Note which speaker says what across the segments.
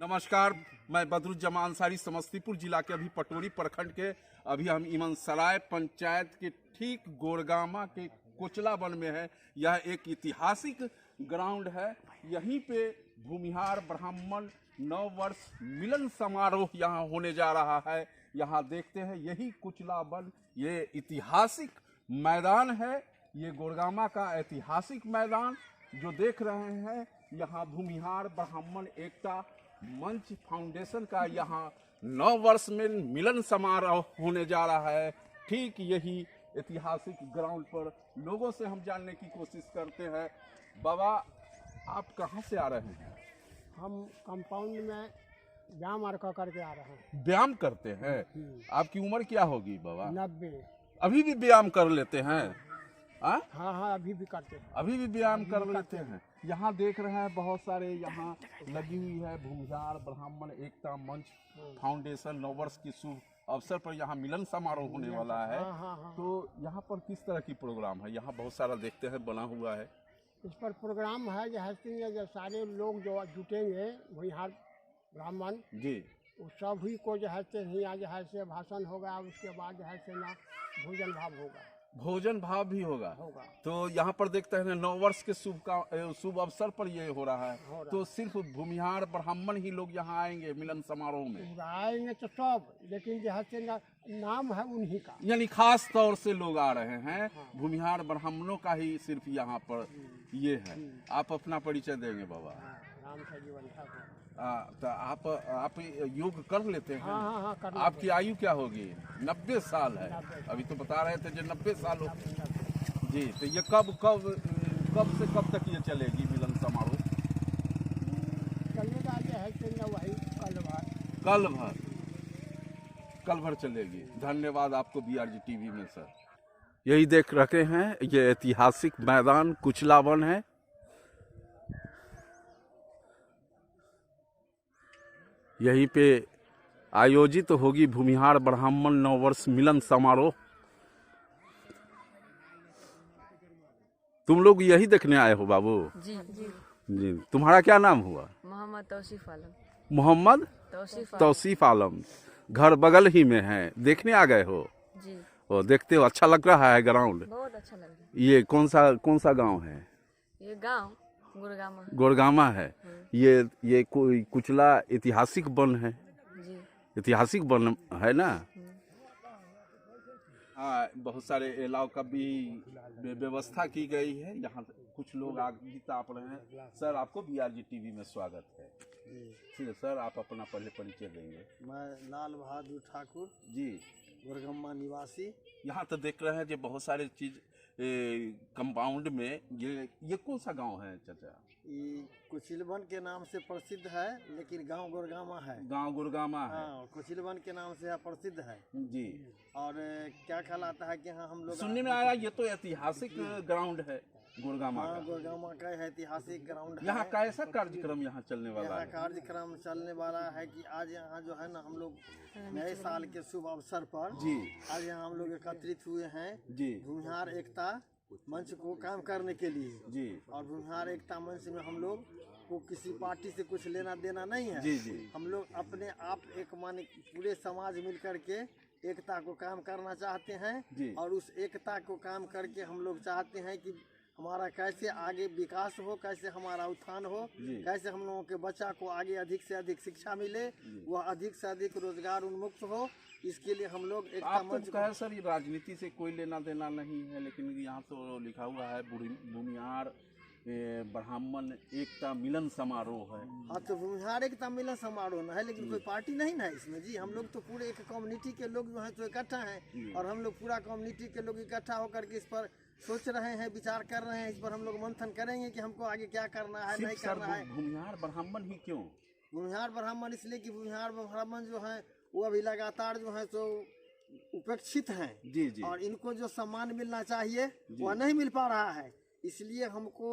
Speaker 1: नमस्कार, मैं बदरुज्जमान अंसारी समस्तीपुर जिला के अभी पटोरी प्रखंड के अभी हम इमनसराय पंचायत के ठीक गोरगामा के कोचला वन में है। यह एक ऐतिहासिक ग्राउंड है। यहीं पे भूमिहार ब्राह्मण नव वर्ष मिलन समारोह यहाँ होने जा रहा है। यहाँ देखते हैं यही कुचला वन, ये ऐतिहासिक मैदान है। ये गोरगामा का ऐतिहासिक मैदान जो देख रहे हैं, यहाँ भूमिहार ब्राह्मण एकता मंच फाउंडेशन का यहाँ 9 वर्ष में मिलन समारोह होने जा रहा है। ठीक यही ऐतिहासिक ग्राउंड पर लोगों से हम जानने की कोशिश करते हैं। बाबा, आप कहाँ से आ रहे हैं?
Speaker 2: हम कंपाउंड में व्यायाम और करके आ रहे हैं।
Speaker 1: व्यायाम करते हैं? आपकी उम्र क्या होगी बाबा?
Speaker 2: 90।
Speaker 1: अभी भी व्यायाम कर लेते हैं?
Speaker 2: हाँ, अभी भी करते हैं।
Speaker 1: अभी भी व्यायाम कर लेते हैं। यहाँ देख रहे हैं बहुत सारे यहाँ लगी हुई है भूमिहार ब्राह्मण एकता मंच फाउंडेशन 9 वर्ष की शुभ अवसर पर यहाँ मिलन समारोह होने वाला है।
Speaker 2: हाँ।
Speaker 1: तो यहाँ पर किस तरह की प्रोग्राम है? यहाँ बहुत सारा देखते हैं बना हुआ है।
Speaker 2: इस पर प्रोग्राम है जो सारे लोग जो जुटेंगे भूमिहार ब्राह्मण
Speaker 1: जी,
Speaker 2: उस सभी को जो है यहाँ जो है से भाषण होगा। उसके बाद जो है से ना भोजन भाव होगा।
Speaker 1: भोजन भाव भी होगा। तो यहाँ पर देखते हैं 9 वर्ष के शुभ अवसर पर ये हो रहा है। तो सिर्फ भूमिहार ब्राह्मण ही लोग यहाँ आएंगे मिलन समारोह में?
Speaker 2: आएंगे तो सब, लेकिन जो है से नाम है उन्हीं का,
Speaker 1: यानी खास तौर से लोग आ रहे हैं। भूमिहार ब्राह्मणों का ही सिर्फ यहाँ पर ये है। आप अपना परिचय देंगे बाबा?
Speaker 2: नाम से जीवन था।
Speaker 1: तो आप योग कर लेते हैं?
Speaker 2: हाँ, कर लेते।
Speaker 1: आपकी आयु क्या होगी? 90 साल है। अभी तो बता रहे थे जो 90 साल हो जी। तो ये कब से कब तक ये चलेगी मिलन समारोह?
Speaker 2: चलेगा जो है से वही
Speaker 1: कल भर चलेगी। धन्यवाद आपको BRG TV में सर। यही देख रखे हैं, ये ऐतिहासिक मैदान कुचला वन है। यहीं पे आयोजित होगी भूमिहार ब्राह्मण 9 वर्ष मिलन समारोह। तुम लोग यही देखने आए हो बाबू? जी। तुम्हारा क्या नाम हुआ?
Speaker 3: मोहम्मद तौसीफ आलम।
Speaker 1: मोहम्मद तौसीफ आलम। घर बगल ही में है, देखने आ गए हो?
Speaker 3: जी।
Speaker 1: ओ, देखते हो, अच्छा लग रहा है ग्राउंड?
Speaker 3: बहुत अच्छा लग रहा है।
Speaker 1: ये कौन सा गांव है?
Speaker 3: ये गांव
Speaker 1: गोरगामा है। ये कोई कुचला ऐतिहासिक वन है
Speaker 3: जी।
Speaker 1: ऐतिहासिक वन है ना? हाँ, बहुत सारे अलाव का भी व्यवस्था की गई है। यहाँ कुछ लोग आग भी ताप रहे हैं। सर, आपको BRG TV में स्वागत है। ठीक है सर, आप अपना पहले परिचय देंगे।
Speaker 2: मैं लाल बहादुर ठाकुर
Speaker 1: जी,
Speaker 2: गोरगामा निवासी।
Speaker 1: यहाँ तो देख रहे हैं जो बहुत सारे चीज कंपाउंड में ये कौन सा गांव है चाचा?
Speaker 2: ये कुचिलवन के नाम से प्रसिद्ध है, लेकिन गांव गोरगामा है।
Speaker 1: गांव गोरगामा है।
Speaker 2: हाँ, कुचिलवन के नाम से प्रसिद्ध है
Speaker 1: जी।
Speaker 2: और क्या कहलाता है कि हाँ हम लोग
Speaker 1: सुनने में आया ये तो ऐतिहासिक ग्राउंड है गोरगामा का।
Speaker 2: गोरगामा का ऐतिहासिक ग्राउंड है।
Speaker 1: यहाँ कैसा कार्यक्रम यहाँ चलने वाला है?
Speaker 2: कार्यक्रम चलने वाला है कि आज यहाँ जो है ना हम लोग नए साल के शुभ अवसर पर
Speaker 1: जी
Speaker 2: आज यहाँ हम लोग एकत्रित हुए हैं
Speaker 1: जी
Speaker 2: भूमिहार एकता मंच को काम करने के लिए
Speaker 1: जी।
Speaker 2: और भूमिहार एकता मंच में हम लोग को किसी पार्टी से कुछ लेना देना नहीं है।
Speaker 1: जी जी।
Speaker 2: हम लोग अपने आप एक माने पूरे समाज मिल करके एकता को काम करना चाहते हैं
Speaker 1: जी।
Speaker 2: और उस एकता को काम करके हम लोग चाहते हैं कि हमारा कैसे आगे विकास हो, कैसे हमारा उत्थान हो, कैसे हम लोगों के बच्चा को आगे अधिक से अधिक शिक्षा मिले, वह अधिक से अधिक रोजगार उन्मुक्त हो। इसके लिए हम लोग एकता मंच
Speaker 1: कहे सर, ये राजनीति से कोई लेना देना नहीं है, लेकिन यहाँ तो लिखा हुआ है भूमिहार ब्राह्मण एकता मिलन समारोह है।
Speaker 2: हाँ, तो भूमिहार एकता मिलन समारोह न है, लेकिन कोई पार्टी नहीं है इसमें जी। हम लोग तो पूरे एक कम्युनिटी के लोग जो है तो इकट्ठा हैं और हम लोग पूरा कम्युनिटी के लोग इकट्ठा होकर के इस पर सोच रहे हैं, विचार कर रहे हैं। इस पर हम लोग मंथन करेंगे कि हमको आगे क्या करना है, नहीं करना है।
Speaker 1: भूमिहार ब्राह्मण ही क्यों?
Speaker 2: भूमिहार ब्राह्मण इसलिए कि भूमिहार ब्राह्मण जो है वो अभी लगातार जो है तो उपेक्षित हैं
Speaker 1: जी जी।
Speaker 2: और इनको जो सम्मान मिलना चाहिए वह नहीं मिल पा रहा है। इसलिए हमको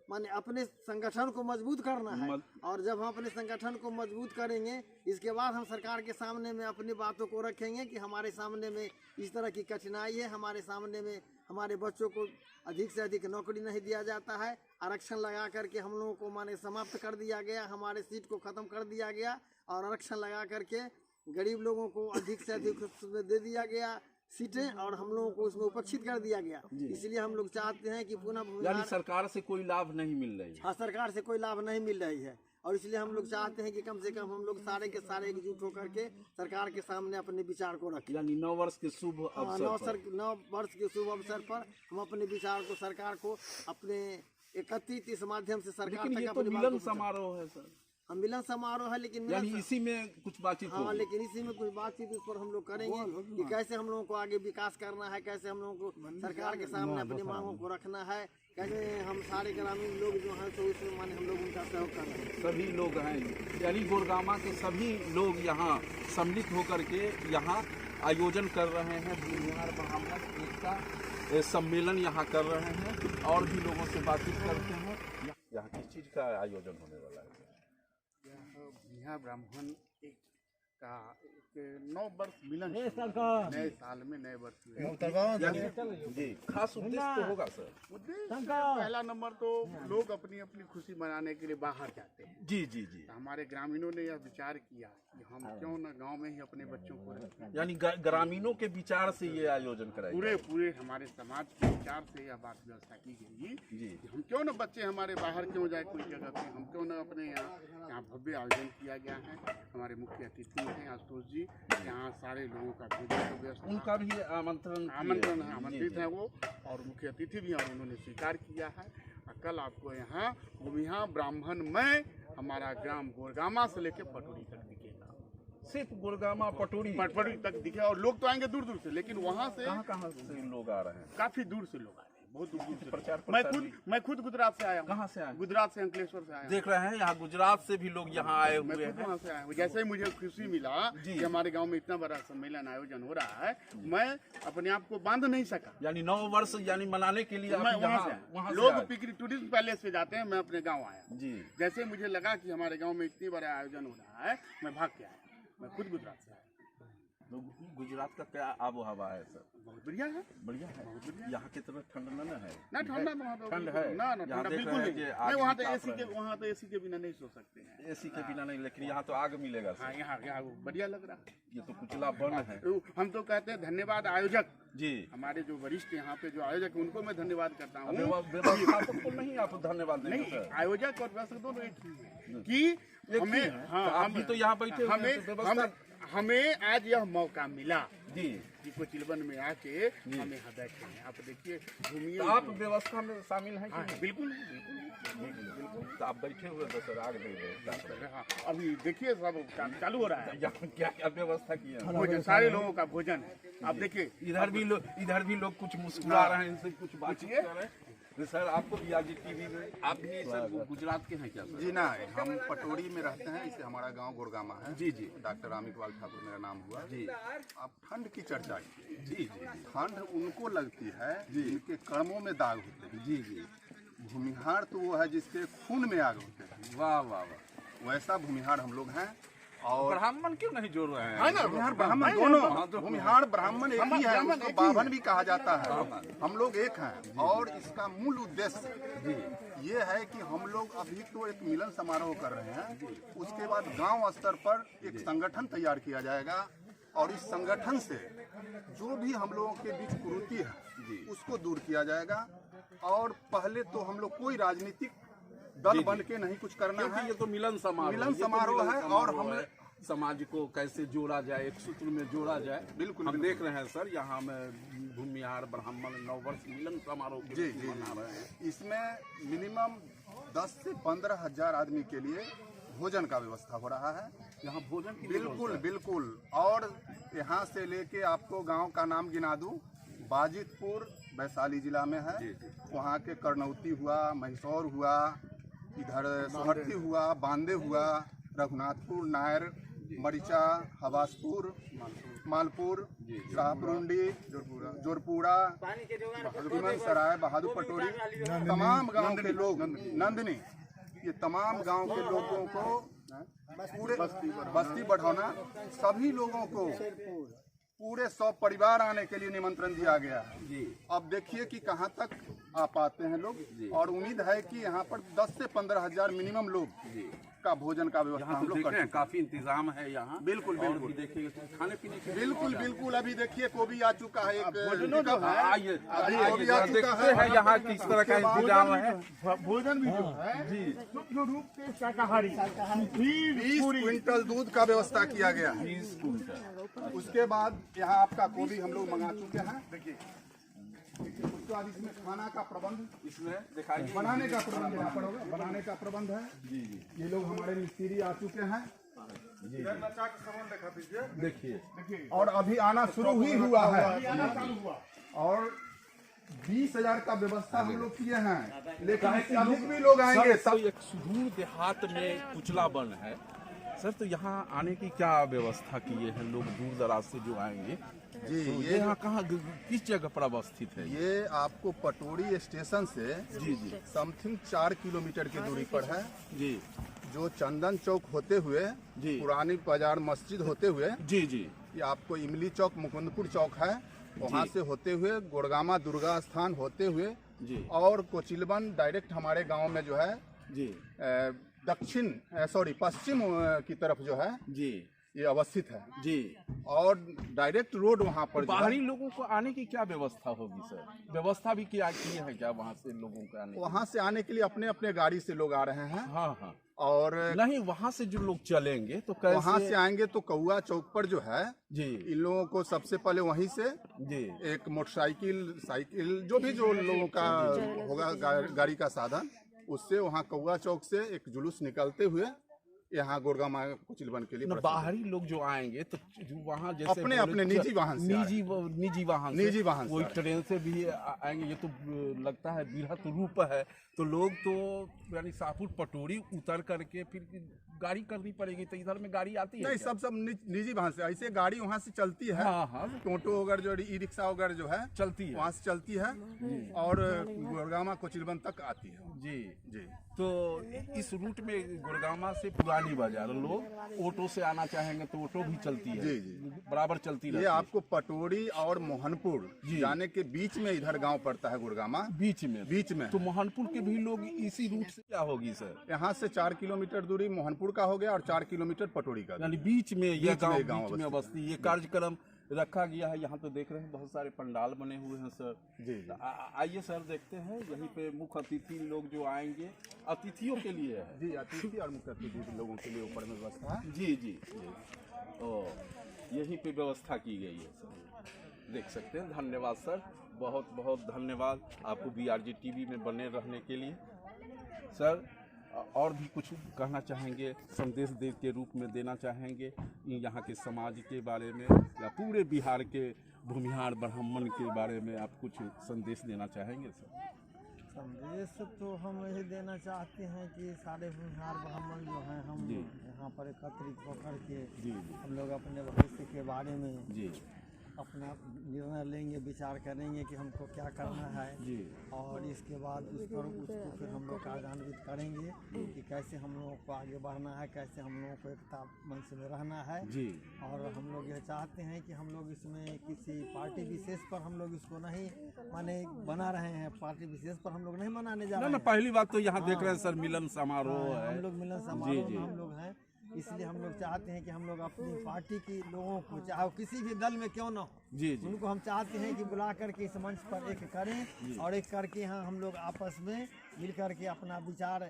Speaker 2: माने अपने संगठन को मजबूत करना है और जब हम अपने संगठन को मजबूत करेंगे इसके बाद हम सरकार के सामने में अपनी बातों को रखेंगे कि हमारे सामने में इस तरह की कठिनाई है, हमारे सामने में हमारे बच्चों को अधिक से अधिक नौकरी नहीं दिया जाता है। आरक्षण लगा करके हम लोगों को माने समाप्त कर दिया गया, हमारे सीट को ख़त्म कर दिया गया और आरक्षण लगा करके गरीब लोगों को अधिक से अधिक उसमें दे दिया गया सीटें और हम लोगों को उसमें उपेक्षित कर दिया गया। इसलिए हम लोग चाहते हैं कि पुनः
Speaker 1: यानी सरकार से कोई लाभ नहीं मिल रही है।
Speaker 2: हाँ, सरकार से कोई लाभ नहीं मिल रही है और इसलिए हम लोग चाहते हैं कि कम से कम हम लोग सारे के सारे एकजुट होकर के सरकार के सामने अपने विचार को रखें।
Speaker 1: यानी 9 वर्ष के शुभ अवसर पर।
Speaker 2: 9 वर्ष के शुभ अवसर पर हम अपने विचार को सरकार को अपने एकत्रित इस माध्यम से सरकार
Speaker 1: लेकिन
Speaker 2: तक
Speaker 1: ये तो
Speaker 2: अपनी बात
Speaker 1: मिलन
Speaker 2: को पहुंचाएं।
Speaker 1: समारोह है सर,
Speaker 2: हम मिलन समारोह है लेकिन
Speaker 1: यानी इसी में कुछ बातचीत
Speaker 2: हाँ,
Speaker 1: होगी।
Speaker 2: लेकिन इसी में कुछ बातचीत उस पर हम लोग करेंगे कि कैसे हम लोगों को आगे विकास करना है, कैसे हम लोगों को सरकार के सामने अपनी मांगों को रखना है, कैसे हम सारे ग्रामीण लोग जो हैं तो इसमें माने हम लोग उनका सहयोग कर रहे हैं।
Speaker 1: सभी लोग हैं, यानी गोरगामा के सभी लोग यहाँ सम्मिलित होकर के यहाँ आयोजन कर रहे हैं। बिहार ब्राह्मण एकता सम्मेलन यहाँ कर रहे हैं और भी लोगों से बातचीत करते हैं। यहाँ किस चीज़ का आयोजन होने वाला है?
Speaker 4: बिहार ब्राह्मण एक का 9 वर्ष मिलन, नए साल में नए वर्ष
Speaker 1: जी खास उद्देश्य तो होगा सर।
Speaker 4: उद्देश्य पहला नंबर तो लोग अपनी अपनी खुशी मनाने के लिए बाहर जाते हैं।
Speaker 1: जी जी जी,
Speaker 4: तो हमारे ग्रामीणों ने यह विचार किया कि हम क्यों न गांव में ही अपने बच्चों को रखें।
Speaker 1: यानी ग्रामीणों के विचार से ये आयोजन कराया
Speaker 4: पूरे हमारे समाज के विचार से यह बात व्यवस्था की गई
Speaker 1: जी।
Speaker 4: कि हम क्यों न बच्चे हमारे बाहर क्यों जाए कोई जगह पे, हम क्यों न अपने यहाँ भव्य आयोजन किया गया है। हमारे मुख्य अतिथि हैं आशुतोष जी, यहाँ सारे लोगों का भोजन की व्यवस्था,
Speaker 1: उनका भी आमंत्रण
Speaker 4: है, आमंत्रित है वो और मुख्य अतिथि भी हैं, उन्होंने स्वीकार किया है। और कल आपको यहाँ भूमिहा ब्राह्मण में हमारा ग्राम गोरगामा से लेके पटोरी तक दिखेगा।
Speaker 1: सिर्फ गोरगामा पटोरी
Speaker 4: तक दिखे और लोग तो आएंगे दूर दूर से, लेकिन वहाँ से
Speaker 1: कहाँ से लोग आ रहे हैं?
Speaker 4: काफी दूर से लोग आ रहे हैं, बहुत दूर दूर से।
Speaker 1: प्रचार
Speaker 4: मैं खुद गुजरात से आया हूँ।
Speaker 1: कहाँ से आए?
Speaker 4: गुजरात से, अंकलेश्वर से आया।
Speaker 1: देख रहे हैं यहाँ गुजरात से भी लोग यहाँ आए
Speaker 4: मैं
Speaker 1: हुए
Speaker 4: खुद
Speaker 1: हैं।
Speaker 4: वहाँ से आया हूँ। जैसे ही मुझे खुशी मिला कि हमारे गांव में इतना बड़ा सम्मेलन आयोजन हो रहा है, मैं अपने आप को बांध नहीं सका।
Speaker 1: यानी 9 वर्ष यानी मनाने के लिए
Speaker 4: मैं
Speaker 1: वहाँ
Speaker 4: वहाँ
Speaker 1: से
Speaker 4: लोग
Speaker 1: आए।
Speaker 4: पिकनिक टूरिस्ट पैलेस पे जाते हैं, मैं अपने गाँव आया।
Speaker 1: जी,
Speaker 4: जैसे मुझे लगा कि हमारे गाँव में इतनी बड़ा आयोजन हो रहा है, मैं भाग के आया। मैं खुद गुजरात से आया।
Speaker 1: तो गुजरात का क्या आबो हवा है सर?
Speaker 4: बहुत बढ़िया है।
Speaker 1: बढ़िया है। यहाँ की तरह ठंड न है?
Speaker 4: ना ठंडा वहाँ तो
Speaker 1: ठंड है।
Speaker 4: ना
Speaker 1: यहाँ
Speaker 4: ठंडा
Speaker 1: देख
Speaker 4: बिल्कुल
Speaker 1: रहे हैं
Speaker 4: नहीं।
Speaker 1: कि आग
Speaker 4: नहीं, वहाँ
Speaker 1: भी
Speaker 4: तो
Speaker 1: ताप रहे हैं।
Speaker 4: एसी के बिना नहीं सो सकते हैं।
Speaker 1: एसी के बिना नहीं, लेकिन यहाँ तो आग मिलेगा
Speaker 4: हाँ,
Speaker 1: सर।
Speaker 4: यहाँ बढ़िया लग रहा है।
Speaker 1: ये तो कुचला बन है।
Speaker 4: हम तो कहते हैं धन्यवाद आयोजक
Speaker 1: जी,
Speaker 4: हमारे जो वरिष्ठ यहाँ पे जो आयोजक उनको मैं धन्यवाद करता हूँ।
Speaker 1: व्यवस्थापक को नहीं आप धन्यवाद देंगे
Speaker 4: नहीं,
Speaker 1: सर?
Speaker 4: आयोजक और व्यवस्था दोनों एक ही है कि हमें, हाँ,
Speaker 1: आप भी तो यहाँ बैठे हुए हैं, तो व्यवस्था
Speaker 4: हमें आज यह मौका मिला
Speaker 1: जी
Speaker 4: कि कोचिलबन में आके हम यहाँ बैठे हैं। आप देखिए, घूमिए।
Speaker 1: तो आप व्यवस्था में शामिल हैं कि
Speaker 4: हाँ,
Speaker 1: नहीं?
Speaker 4: बिल्कुल।
Speaker 1: तो आप बैठे हुए तो सर आग नहीं व्यवस्था
Speaker 4: हाँ, अभी देखिए सब काम चालू हो रहा है।
Speaker 1: यहाँ क्या क्या व्यवस्था की है?
Speaker 4: भोजन, सारे लोगों का भोजन है। आप देखिए,
Speaker 1: इधर भी लोग कुछ मुस्कुरा रहे हैं, इनसे कुछ बातचीत कर रहे हैं। तो सर आपको भी आज टीवी में, आप भी सर गुजरात के हैं क्या सर?
Speaker 5: जी ना, हम पटोरी में रहते हैं। इसे हमारा गांव गोरगामा है।
Speaker 1: जी जी।
Speaker 5: डॉक्टर रामिकवाल ठाकुर मेरा नाम हुआ
Speaker 1: जी।
Speaker 5: आप ठंड की चर्चा की।
Speaker 1: जी जी
Speaker 5: ठंड उनको लगती है जिनके कर्मों में दाग होते हैं।
Speaker 1: जी जी।
Speaker 5: भूमिहार तो वो है जिसके खून में आग होते हैं।
Speaker 1: वाह वाह वाह।
Speaker 5: वैसा भूमिहार हम लोग हैं। और
Speaker 1: ब्राह्मण क्यों नहीं जोड़ रहे हैं?
Speaker 5: भूमिहार ब्राह्मण दोनों, भूमिहार ब्राह्मण एक ही है, उसको बाभन भी कहा जाता है। हम लोग एक हैं और इसका मूल उद्देश्य ये है कि हम लोग अभी तो एक मिलन समारोह कर रहे हैं, उसके बाद गांव स्तर पर एक संगठन तैयार किया जाएगा और इस संगठन से जो भी हम लोगों के बीच कुरीति है उसको दूर किया जाएगा। और पहले तो हम लोग कोई राजनीतिक दल बन के नहीं कुछ करना है।
Speaker 1: ये तो मिलन समारोह
Speaker 5: है और हम
Speaker 1: समाज को कैसे जोड़ा जाए, एक सूत्र में जोड़ा जाए।
Speaker 5: बिल्कुल
Speaker 1: हम देख रहे हैं सर, यहाँ में भूमिहार ब्राह्मण 9 वर्ष मिलन समारोह
Speaker 5: जी मना रहे हैं। इसमें मिनिमम 10 से 15 हजार आदमी के लिए भोजन का व्यवस्था हो रहा है।
Speaker 1: यहाँ भोजन की
Speaker 5: बिल्कुल। और यहाँ से लेके आपको गांव का नाम गिना दूं, बाजितपुर वैशाली जिला में है। वहाँ के करनौती हुआ, महिसौर हुआ, इधर सोहट्टी हुआ, बांदे हुआ, रघुनाथपुर, नायर, मरीचा, हवासपुर, मालपुर, शाहपुरुंडी, जोरपुरा, सराय, बहादुर पटोरी, तमाम गांव के लोग, नंदनी, ये तमाम गांव के लोगों को पूरे बस्ती बढ़ाना, सभी लोगों को पूरे 100 परिवार आने के लिए निमंत्रण दिया गया है
Speaker 1: जी।
Speaker 5: अब देखिए कि कहाँ तक आ पाते हैं लोग और उम्मीद है कि यहाँ पर 10 से 15 हजार मिनिमम लोग का भोजन का व्यवस्था
Speaker 1: यहाँ
Speaker 5: हम
Speaker 1: तो
Speaker 5: लोग
Speaker 1: देख रहे
Speaker 5: करते
Speaker 1: हैं काफी इंतजाम है यहाँ।
Speaker 5: बिल्कुल,
Speaker 1: और
Speaker 5: बिल्कुल।
Speaker 1: भी देखिए खाने पीने के
Speaker 5: हैं। बिल्कुल बिल्कुल अभी देखिए कोबी आ चुका है एक
Speaker 4: भोजनों जो है,
Speaker 1: आइए
Speaker 5: अभी
Speaker 1: आइए,
Speaker 5: अभी आ
Speaker 1: जरा
Speaker 5: चुका
Speaker 1: देखते
Speaker 5: है।
Speaker 1: हैं यहाँ किस तरह का इंतजाम है।
Speaker 4: भोजन भी जो है
Speaker 1: जी।
Speaker 4: सूक्ष्म रूप से शाकाहारी
Speaker 5: 20 क्विंटल दूध का व्यवस्था किया गया है
Speaker 1: 20 कुंटल।
Speaker 5: उसके बाद यहाँ आपका गोभी हम लोग मंगा चुके हैं देखिए उसके बाद इसमें खाना का प्रबंध
Speaker 1: इसमें दिखाइए
Speaker 5: बनाने का प्रबंध यहाँ पर होगा बनाने का प्रबंध है
Speaker 1: जी जी
Speaker 5: ये लोग हमारे मिस्त्री आ चुके हैं
Speaker 1: देखिए
Speaker 5: और अभी आना शुरू ही हुआ है और 20,000 का व्यवस्था हम लोग किए हैं लेकिन इससे अधिक भी लोग आएंगे
Speaker 1: सब एक सुदूर देहात में कुचला बन है सर, तो यहाँ आने की क्या व्यवस्था किए हैं लोग दूर दराज से जो आएंगे?
Speaker 5: जी
Speaker 1: तो
Speaker 5: ये
Speaker 1: यहाँ कहाँ किस जगह पर अवस्थित है?
Speaker 5: ये आपको पटोरी स्टेशन से
Speaker 1: जी जी
Speaker 5: समथिंग 4 किलोमीटर की दूरी पर है
Speaker 1: जी
Speaker 5: जो चंदन चौक होते हुए
Speaker 1: जी।
Speaker 5: पुरानी बाजार मस्जिद होते हुए
Speaker 1: जी जी
Speaker 5: ये आपको इमली चौक मुकुंदपुर चौक है वहाँ से होते हुए गोड़गामा दुर्गा स्थान होते हुए
Speaker 1: जी
Speaker 5: और कोचिलबन डायरेक्ट हमारे गांव में जो है
Speaker 1: जी
Speaker 5: दक्षिण पश्चिम की तरफ जो है
Speaker 1: जी
Speaker 5: ये अवस्थित है
Speaker 1: जी।
Speaker 5: और डायरेक्ट रोड वहाँ पर जो है,
Speaker 1: बाहरी लोगों को आने की क्या व्यवस्था होगी सर? व्यवस्था भी किया की है क्या वहाँ से लोगों को आने की?
Speaker 5: वहाँ से आने के लिए अपने अपने गाड़ी से लोग आ रहे हैं
Speaker 1: हाँ हाँ
Speaker 5: और
Speaker 1: नहीं, वहाँ से जो लोग चलेंगे तो कैसे?
Speaker 5: वहाँ से आएंगे तो कौआ चौक पर जो है
Speaker 1: जी
Speaker 5: इन लोगों को सबसे पहले वहीं से
Speaker 1: जी
Speaker 5: एक मोटरसाइकिल साइकिल जो भी जो लोगों का होगा गाड़ी का साधन उससे वहाँ कौआ चौक से एक जुलूस निकलते हुए यहाँ गोरगामा कोचिलबन के लिए
Speaker 1: न,
Speaker 5: प्रस्थान
Speaker 1: बाहरी लोग जो आएंगे तो जो वहाँ जैसे
Speaker 5: अपने-
Speaker 1: बोले
Speaker 5: अपने निजी वाहन से
Speaker 1: निजी वाहन
Speaker 5: निजी वाहन से
Speaker 1: वही
Speaker 5: आ रहे
Speaker 1: ट्रेन से भी आएंगे। ये तो लगता है बृहत रूप है, तो लोग तो यानी शाहपुर पटोरी उतर करके फिर गाड़ी करनी पड़ेगी, तो इधर में गाड़ी आती है
Speaker 5: नहीं
Speaker 1: क्या?
Speaker 5: सब निजी वाहन से ऐसे गाड़ी वहाँ से चलती है
Speaker 1: हाँ हाँ
Speaker 5: टोटो वगैरह जो ई रिक्शा वगैरह जो है
Speaker 1: चलती है
Speaker 5: वहाँ से चलती है और गोरगामा कोचिलबन तक आती है
Speaker 1: जी।
Speaker 5: जी
Speaker 1: तो इस रूट में गुड़गामा से पुरानी बाजार लोग ऑटो से आना चाहेंगे तो ऑटो भी चलती है
Speaker 5: जी, जी।
Speaker 1: बराबर चलती
Speaker 5: ये
Speaker 1: रहती है
Speaker 5: आपको पटोरी और मोहनपुर
Speaker 1: जी।
Speaker 5: जाने के बीच में इधर गांव पड़ता है गुड़गामा
Speaker 1: बीच में।
Speaker 5: बीच में
Speaker 1: तो मोहनपुर के भी लोग इसी रूट से क्या होगी सर?
Speaker 5: यहाँ से 4 किलोमीटर दूरी मोहनपुर का हो गया और 4 किलोमीटर पटोरी का
Speaker 1: यानी बीच में यह
Speaker 5: बीच में
Speaker 1: गांव
Speaker 5: गांव
Speaker 1: बीच में
Speaker 5: अवस्थित
Speaker 1: अवस्थित ये कार्यक्रम रखा गया है। यहाँ तो देख रहे हैं बहुत सारे पंडाल बने हुए हैं सर।
Speaker 5: जी
Speaker 1: तो आइए सर देखते हैं यहीं पे मुख्य अतिथि लोग जो आएंगे अतिथियों के लिए है।
Speaker 5: जी अतिथि और मुख्य अतिथि लोगों के लिए ऊपर में व्यवस्था है
Speaker 1: जी जी जी। ओ यहीं पे व्यवस्था की गई है सर, देख सकते हैं। धन्यवाद सर, बहुत बहुत धन्यवाद आपको BRJ TV में बने रहने के लिए सर। और भी कुछ कहना चाहेंगे, संदेश दे के रूप में देना चाहेंगे यहाँ के समाज के बारे में या पूरे बिहार के भूमिहार ब्राह्मण के बारे में आप कुछ संदेश देना चाहेंगे सर?
Speaker 2: संदेश तो हम यही देना चाहते हैं कि सारे भूमिहार ब्राह्मण जो हैं हम
Speaker 1: जी।
Speaker 2: यहाँ पर एकत्रित होकर के
Speaker 1: जी जी
Speaker 2: हम लोग अपने भविष्य के बारे में
Speaker 1: जी
Speaker 2: अपना निर्णय लेंगे, विचार करेंगे कि हमको क्या करना है
Speaker 1: जी
Speaker 2: और इसके बाद उस पर उसको फिर हम लोग कार्यान्वित करेंगे कि कैसे हम लोगों को आगे बढ़ना है, कैसे हम लोगों को एकता मंच में रहना है।
Speaker 1: जी
Speaker 2: और हम लोग यह चाहते हैं कि हम लोग इसमें किसी पार्टी विशेष पर हम लोग इसको नहीं माने बना रहे हैं, पार्टी विशेष पर हम लोग नहीं मनाने जा
Speaker 1: ना
Speaker 2: रहे
Speaker 1: ना,
Speaker 2: हैं।
Speaker 1: पहली बात तो यहाँ देख रहे हैं सर मिलन समारोह
Speaker 2: हाँ,
Speaker 1: है।
Speaker 2: हम लोग मिलन
Speaker 1: जी,
Speaker 2: समारोह
Speaker 1: जी।
Speaker 2: में हम लोग हैं, इसलिए हम लोग चाहते हैं कि हम लोग अपनी पार्टी की लोगों को चाहे वो किसी भी दल में क्यों ना हो,
Speaker 1: जी जी
Speaker 2: उनको हम चाहते हैं कि बुला करके इस मंच पर एक करें और एक करके यहाँ हम लोग आपस में मिल करके अपना विचार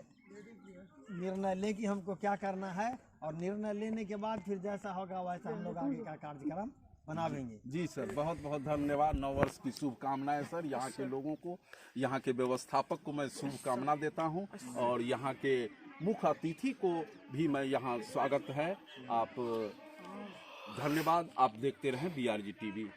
Speaker 2: निर्णय लें कि हमको क्या करना है और निर्णय लेने के बाद फिर जैसा होगा वैसा हम लोग आगे का कार्यक्रम बनावेंगे।
Speaker 1: जी सर, बहुत बहुत धन्यवाद। नव वर्ष की शुभकामनाएं सर। यहाँ के लोगों को, यहाँ के व्यवस्थापक को मैं शुभकामना देता हूँ और यहाँ के मुख्य अतिथि को भी मैं यहाँ स्वागत है। आप धन्यवाद। आप देखते रहें BRJ TV।